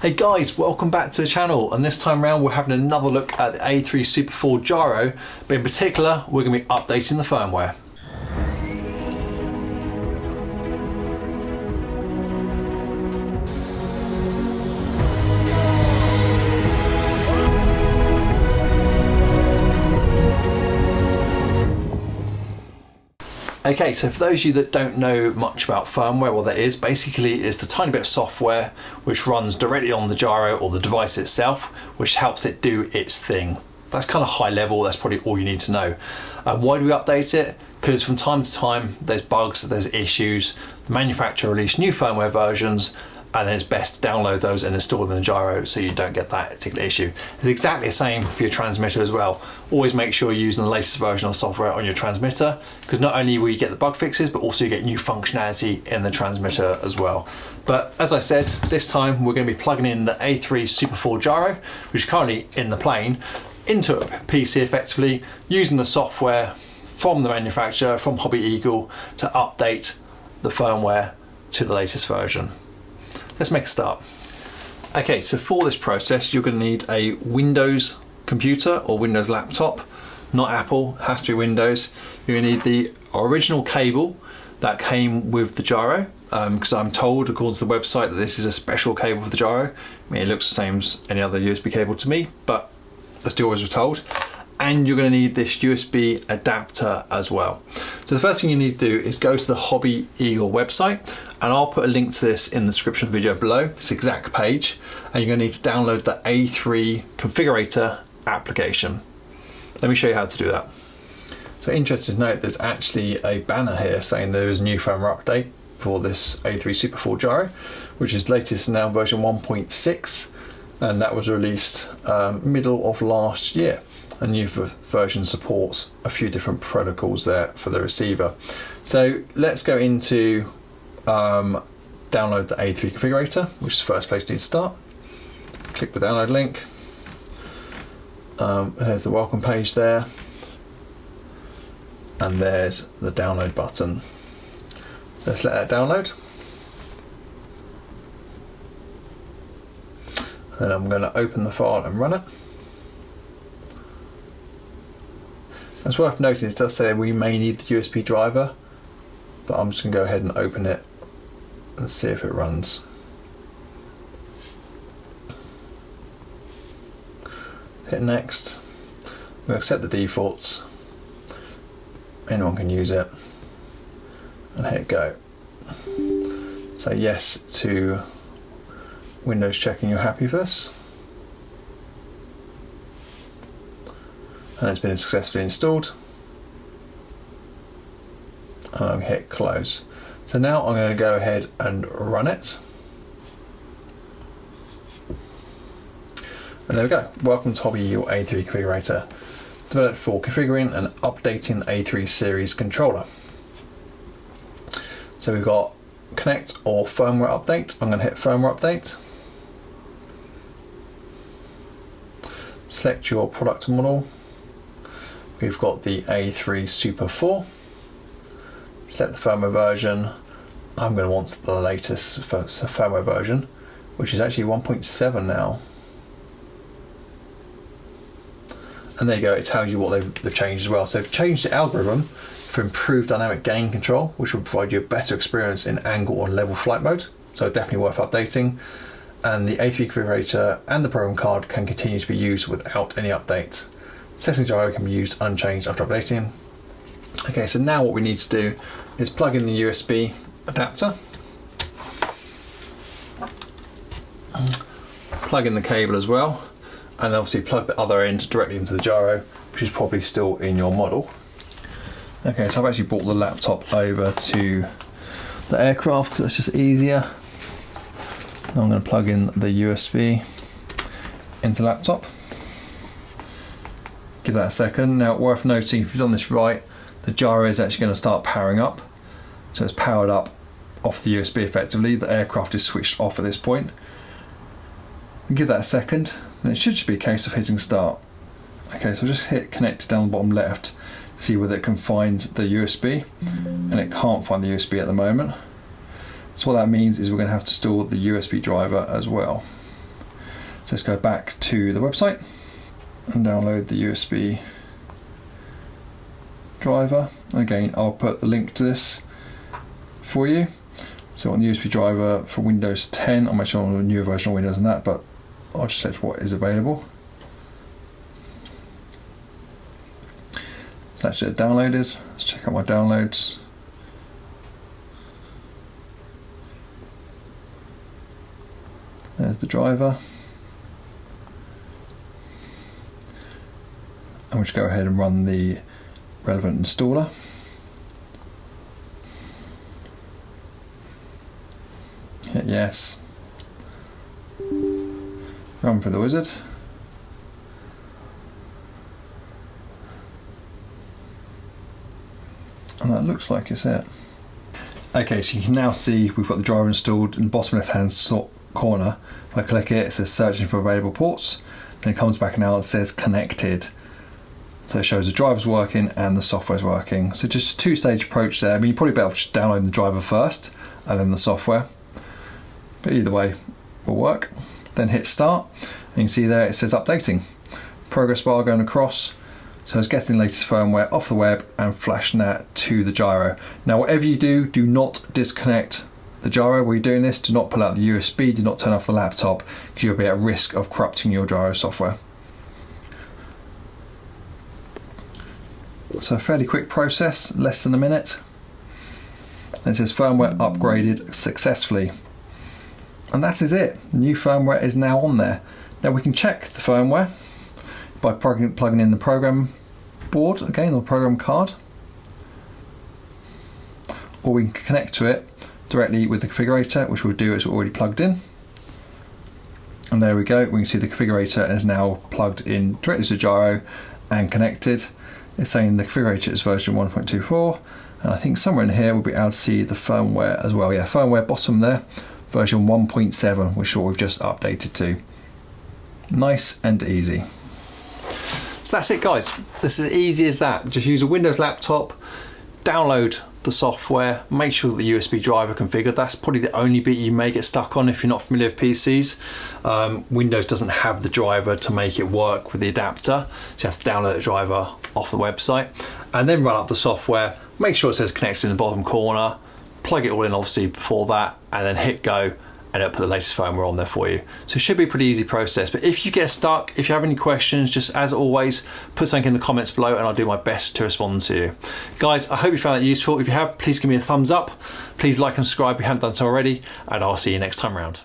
Hey guys, welcome back to the channel, and this time around we're having another look at the A3 Super 4 gyro, but in particular we're going to be updating the firmware. Okay, so for those of you that don't know much about firmware, what that is, basically is the tiny bit of software which runs directly on the gyro or the device itself, which helps it do its thing. That's kind of high level, that's probably all you need to know. Why do we update it? Because from time to time there's bugs, there's issues, the manufacturer release new firmware versions, and then it's best to download those and install them in the gyro so you don't get that particular issue. It's exactly the same for your transmitter as well. Always make sure you're using the latest version of software on your transmitter, because not only will you get the bug fixes, but also you get new functionality in the transmitter as well. But as I said, this time we're going to be plugging in the A3 Super 4 gyro, which is currently in the plane, into a PC effectively, using the software from the manufacturer, from Hobbyeagle, to update the firmware to the latest version. Let's make a start. Okay, so for this process you're going to need a Windows computer or Windows laptop, not Apple, it has to be Windows. You're going to need the original cable that came with the gyro, because I'm told, according to the website, that this is a special cable for the gyro. I mean, it looks the same as any other USB cable to me, but that's still as we're told. And you're going to need this USB adapter as well. So the first thing you need to do is go to the Hobbyeagle website, and I'll put a link to this in the description of the video below, this exact page, and you're going to need to download the A3 configurator application. Let me show you how to do that. So interesting to note, there's actually a banner here saying there is a new firmware update for this A3 Super 4 gyro, which is latest now version 1.6, and that was released middle of last year. A new version supports a few different protocols there for the receiver. So let's go into download the A3 configurator, which is the first place you need to start. Click the download link. There's the welcome page there, and there's the download button. Let's let that download. And then I'm going to open the file and run it. It's worth noting, it does say we may need the USB driver, but I'm just going to go ahead and open it and see if it runs. Hit next. We'll accept the defaults. Anyone can use it. And hit go. Say yes to Windows checking you're happy with this. And it's been successfully installed. And I'm hit close. So now I'm going to go ahead and run it. And there we go. Welcome to Hobbyeagle A3 configurator, developed for configuring and updating A3 series controller. So we've got connect or firmware update. I'm going to hit firmware update. Select your product model. We've got the A3 Super 4. Select the firmware version. I'm going to want the latest firmware version, which is actually 1.7 now. And there you go, it tells you what they've changed as well. So they've changed the algorithm for improved dynamic gain control, which will provide you a better experience in angle or level flight mode. So definitely worth updating. And the A3 configurator and the program card can continue to be used without any updates. Setting gyro can be used unchanged after updating. Okay, so now what we need to do is plug in the USB adapter, plug in the cable as well, and obviously plug the other end directly into the gyro, which is probably still in your model. Okay, so I've actually brought the laptop over to the aircraft because that's just easier. Now I'm going to plug in the USB into laptop. Give that a second. Now, worth noting, if you've done this right, the gyro is actually going to start powering up. So it's powered up off the USB effectively. The aircraft is switched off at this point. Give that a second, and it should just be a case of hitting start. Okay, so just hit connect down the bottom left, see whether it can find the USB, and it can't find the USB at the moment. So what that means is we're going to have to install the USB driver as well. So let's go back to the website and download the USB driver. Again, I'll put the link to this for you. So on the USB driver for Windows 10, I'm actually on a newer version of Windows than that, but I'll just select what is available. So that's it downloaded. Let's check out my downloads. There's the driver. And we'll just go ahead and run the relevant installer. Hit yes. Run for the wizard. And that looks like it's it. Okay, so you can now see we've got the driver installed in the bottom left hand corner. If I click it, it says searching for available ports. Then it comes back now and says connected. So it shows the driver's working and the software's working. So just a two-stage approach there. I mean, you're probably better off just downloading the driver first and then the software. But either way will work. Then hit start. And you can see there it says updating. Progress bar going across. So it's getting the latest firmware off the web and flashing that to the gyro. Now whatever you do, do not disconnect the gyro while you're doing this. Do not pull out the USB, do not turn off the laptop, because you'll be at risk of corrupting your gyro software. So a fairly quick process, less than a minute. And it says firmware upgraded successfully. And that is it. The new firmware is now on there. Now we can check the firmware by plugging in the program board, again, or program card. Or we can connect to it directly with the configurator, which we'll do as we're already plugged in. And there we go, we can see the configurator is now plugged in directly to the gyro and connected. It's saying the configurator is version 1.24, and I think somewhere in here we'll be able to see the firmware as well. Yeah, firmware bottom there, version 1.7, which is what we've just updated to. Nice and easy. So that's it, guys. This is as easy as that. Just use a Windows laptop, download the software, make sure that the USB driver configured. That's probably the only bit you may get stuck on if you're not familiar with PCs. Windows doesn't have the driver to make it work with the adapter, so you have to download the driver off the website and then run up the software, make sure it says connected in the bottom corner, plug it all in obviously before that, and then hit go, and it'll put the latest firmware on there for you. So it should be a pretty easy process. But if you get stuck, if you have any questions, just as always, put something in the comments below and I'll do my best to respond to you. Guys, I hope you found that useful. If you have, please give me a thumbs up. Please like and subscribe if you haven't done so already, and I'll see you next time around.